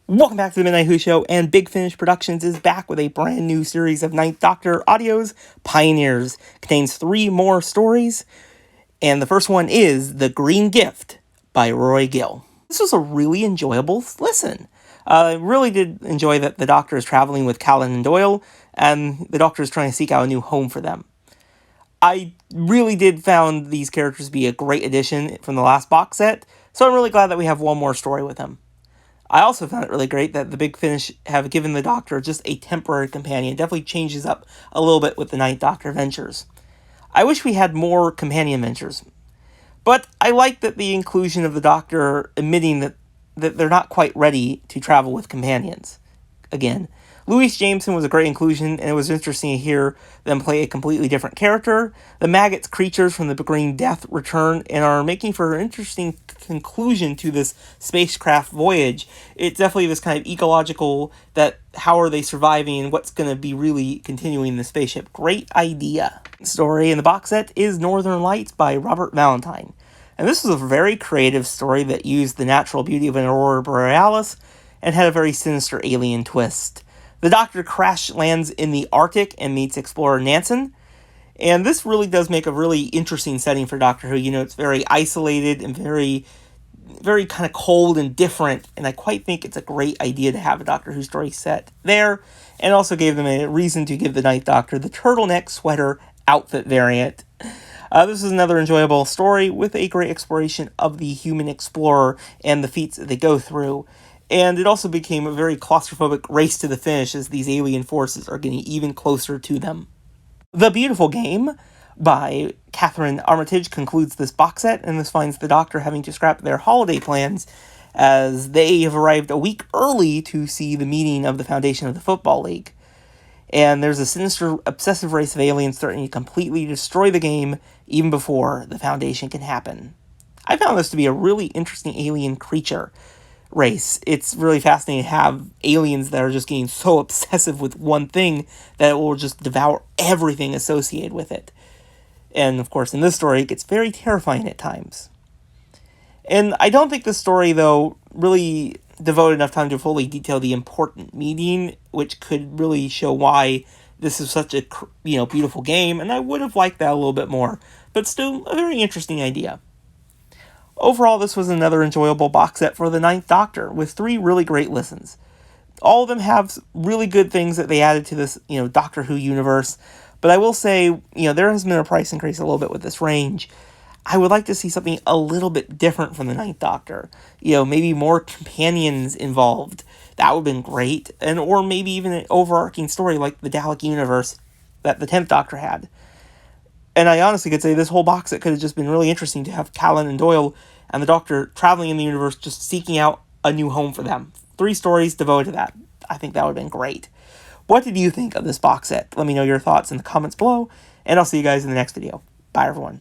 Welcome back to the Midnight Who Show, and Big Finish Productions is back with a brand new series of Ninth Doctor audios, Pioneers. Contains 3 more stories, and the first one is The Green Gift by Roy Gill. This was a really enjoyable listen. I really did enjoy that the Doctor is traveling with Callan and Doyle, and the Doctor is trying to seek out a new home for them. I really did found these characters to be a great addition from the last box set, so I'm really glad that we have one more story with them. I also found it really great that the Big Finish have given the Doctor just a temporary companion. It definitely changes up a little bit with the Ninth Doctor ventures. I wish we had more companion ventures, but I like that the inclusion of the Doctor admitting that they're not quite ready to travel with companions. Again, Louise Jameson was a great inclusion, and it was interesting to hear them play a completely different character. The Maggots creatures from the Green Death return and are making for an interesting conclusion to this spacecraft voyage. It's definitely this kind of ecological, that how are they surviving and what's going to be really continuing the spaceship. Great idea. Story in the box set is Northern Lights by Robert Valentine. And this was a very creative story that used the natural beauty of an aurora borealis and had a very sinister alien twist. The Doctor crash lands in the Arctic and meets explorer Nansen. And this really does make a really interesting setting for Doctor Who. You know, it's very isolated and very kind of cold and different. And I quite think it's a great idea to have a Doctor Who story set there. And also gave them a reason to give the Ninth Doctor the turtleneck sweater outfit variant. This is another enjoyable story with a great exploration of the human explorer and the feats that they go through. And it also became a very claustrophobic race to the finish as these alien forces are getting even closer to them. The Beautiful Game by Catherine Armitage concludes this box set, and this finds the Doctor having to scrap their holiday plans as they have arrived a week early to see the meeting of the Foundation of the Football League. And there's a sinister, obsessive race of aliens threatening to completely destroy the game even before the Foundation can happen. I found this to be a really interesting alien creature race. It's really fascinating to have aliens that are just getting so obsessive with one thing that it will just devour everything associated with it. And of course, in this story, it gets very terrifying at times. And I don't think this story, though, really devoted enough time to fully detail the important meeting, which could really show why this is such a, beautiful game, and I would have liked that a little bit more. But still, a very interesting idea. Overall, this was another enjoyable box set for the Ninth Doctor, with 3 really great listens. All of them have really good things that they added to this, Doctor Who universe. But I will say, there has been a price increase a little bit with this range. I would like to see something a little bit different from the Ninth Doctor. Maybe more companions involved. That would have been great. Or maybe even an overarching story like the Dalek universe that the 10th Doctor had. And I honestly could say this whole box set could have just been really interesting to have Callan and Doyle and the Doctor traveling in the universe, just seeking out a new home for them. 3 stories devoted to that. I think that would have been great. What did you think of this box set? Let me know your thoughts in the comments below, and I'll see you guys in the next video. Bye, everyone.